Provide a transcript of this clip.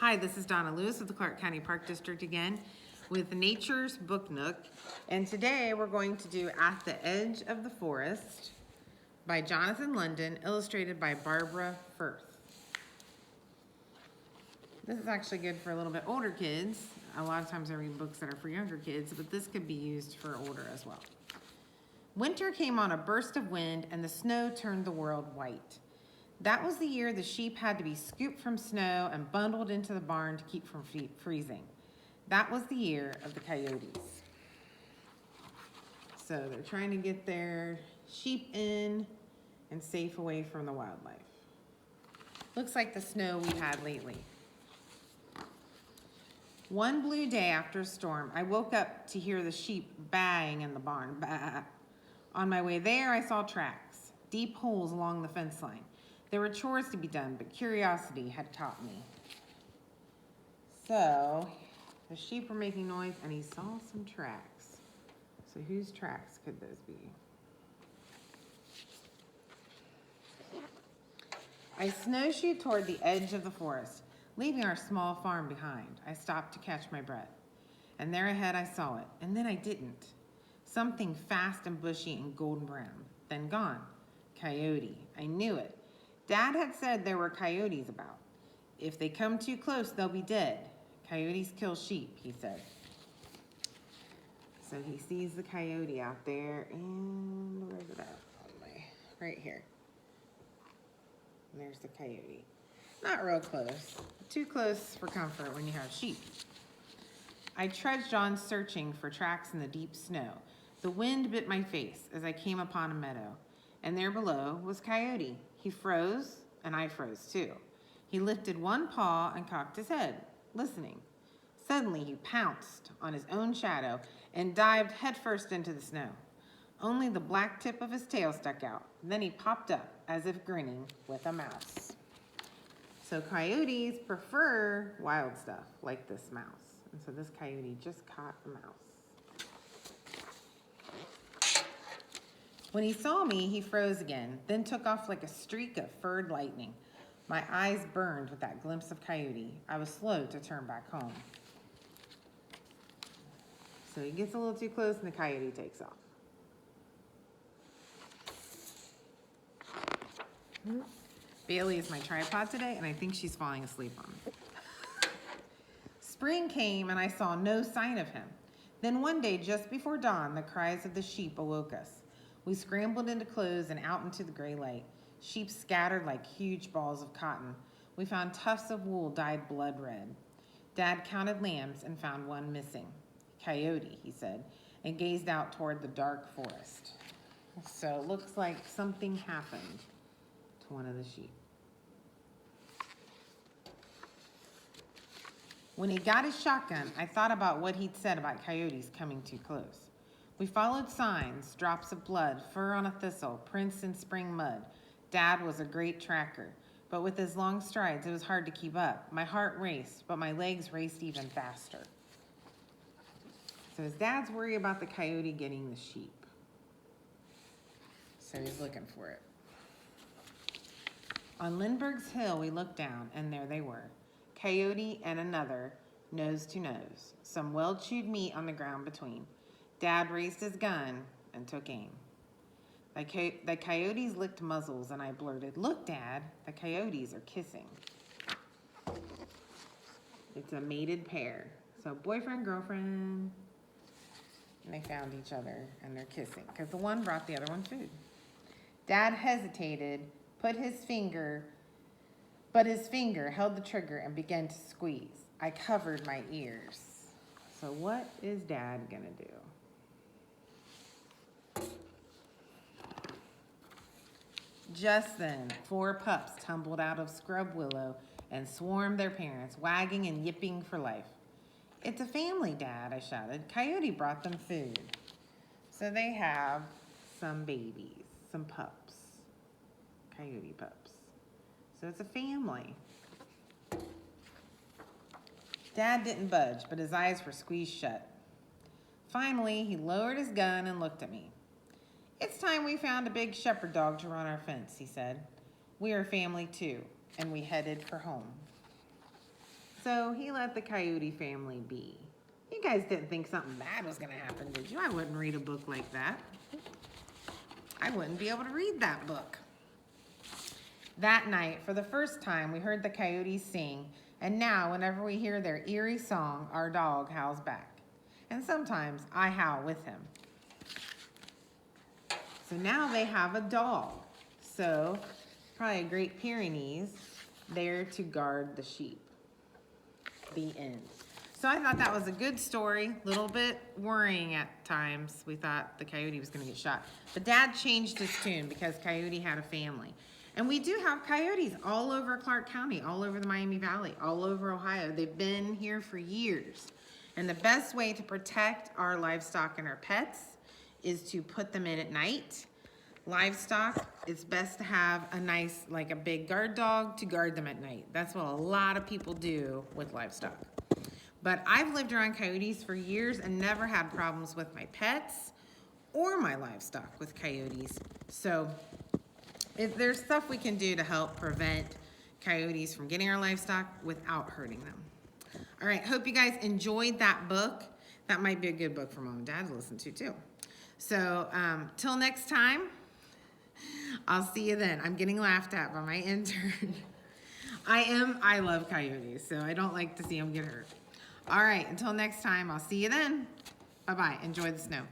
Hi, this is Donna Lewis of the Clark County Park District again with Nature's Book Nook. And today we're going to do At the Edge of the Forest by Jonathan London, illustrated by Barbara Firth. This is actually good for a little bit older kids. A lot of times I read books that are for younger kids, but this could be used for older as well. Winter came on a burst of wind and the snow turned the world white. That was the year the sheep had to be scooped from snow and bundled into the barn to keep from freezing. That was the year of the coyotes. So they're trying to get their sheep in and safe away from the wildlife. Looks like the snow we've had lately. One blue day after a storm, I woke up to hear the sheep baaing in the barn. Bah. On my way there, I saw tracks, deep holes along the fence line. There were chores to be done, but curiosity had taught me. So, the sheep were making noise, and he saw some tracks. So whose tracks could those be? I snowshoed toward the edge of the forest, leaving our small farm behind. I stopped to catch my breath. And there ahead I saw it, and then I didn't. Something fast and bushy and golden brown, then gone. Coyote. I knew it. Dad had said there were coyotes about. If they come too close, they'll be dead. Coyotes kill sheep, he said. So he sees the coyote out there, and where's it at? Right here. And there's the coyote. Not real close. Too close for comfort when you have sheep. I trudged on searching for tracks in the deep snow. The wind bit my face as I came upon a meadow, and there below was Coyote. He froze, and I froze too. He lifted one paw and cocked his head, listening. Suddenly he pounced on his own shadow and dived headfirst into the snow. Only the black tip of his tail stuck out. Then he popped up, as if grinning, with a mouse. So coyotes prefer wild stuff, like this mouse. And so this coyote just caught a mouse. When he saw me, he froze again, then took off like a streak of furred lightning. My eyes burned with that glimpse of Coyote. I was slow to turn back home. So he gets a little too close and the coyote takes off. Bailey is my tripod today, and I think she's falling asleep on me. Spring came and I saw no sign of him. Then one day, just before dawn, the cries of the sheep awoke us. We scrambled into clothes and out into the gray light. Sheep scattered like huge balls of cotton. We found tufts of wool dyed blood red. Dad counted lambs and found one missing. Coyote, he said, and gazed out toward the dark forest. So it looks like something happened to one of the sheep. When he got his shotgun, I thought about what he'd said about coyotes coming too close. We followed signs, drops of blood, fur on a thistle, prints in spring mud. Dad was a great tracker, but with his long strides, it was hard to keep up. My heart raced, but my legs raced even faster. So his dad's worried about the coyote getting the sheep. So he's looking for it. On Lindbergh's Hill, we looked down, and there they were. Coyote and another, nose to nose. Some well-chewed meat on the ground between. Dad raised his gun and took aim. The coyotes licked muzzles, and I blurted, "Look, Dad, the coyotes are kissing." It's a mated pair. So boyfriend, girlfriend, and they found each other, and they're kissing, because the one brought the other one food. Dad hesitated, but his finger held the trigger and began to squeeze. I covered my ears. So what is Dad gonna do? Just then, 4 pups tumbled out of scrub willow and swarmed their parents, wagging and yipping for life. "It's a family, Dad," I shouted. "Coyote brought them food." So they have some babies, some pups, coyote pups. So it's a family. Dad didn't budge, but his eyes were squeezed shut. Finally, he lowered his gun and looked at me. "It's time we found a big shepherd dog to run our fence," he said. "We are family too," and we headed for home. So he let the coyote family be. You guys didn't think something bad was going to happen, did you? I wouldn't read a book like that. I wouldn't be able to read that book. That night, for the first time, we heard the coyotes sing, and now whenever we hear their eerie song, our dog howls back. And sometimes I howl with him. So now they have a dog. So probably a Great Pyrenees there to guard the sheep. The end. So I thought that was a good story, a little bit worrying at times. We thought the coyote was going to get shot. But Dad changed his tune because Coyote had a family. And we do have coyotes all over Clark County, all over the Miami Valley, all over Ohio. They've been here for years. And the best way to protect our livestock and our pets is to put them in at night. Livestock, it's best to have a nice, like a big guard dog to guard them at night. That's what a lot of people do with livestock. But I've lived around coyotes for years and never had problems with my pets or my livestock with coyotes. So there's stuff we can do to help prevent coyotes from getting our livestock without hurting them. All right, hope you guys enjoyed that book. That might be a good book for Mom and Dad to listen to too. So till next time, I'll see you then. I'm getting laughed at by my intern. I love coyotes, so I don't like to see them get hurt. All right, until next time, I'll see you then. Bye-bye. Enjoy the snow.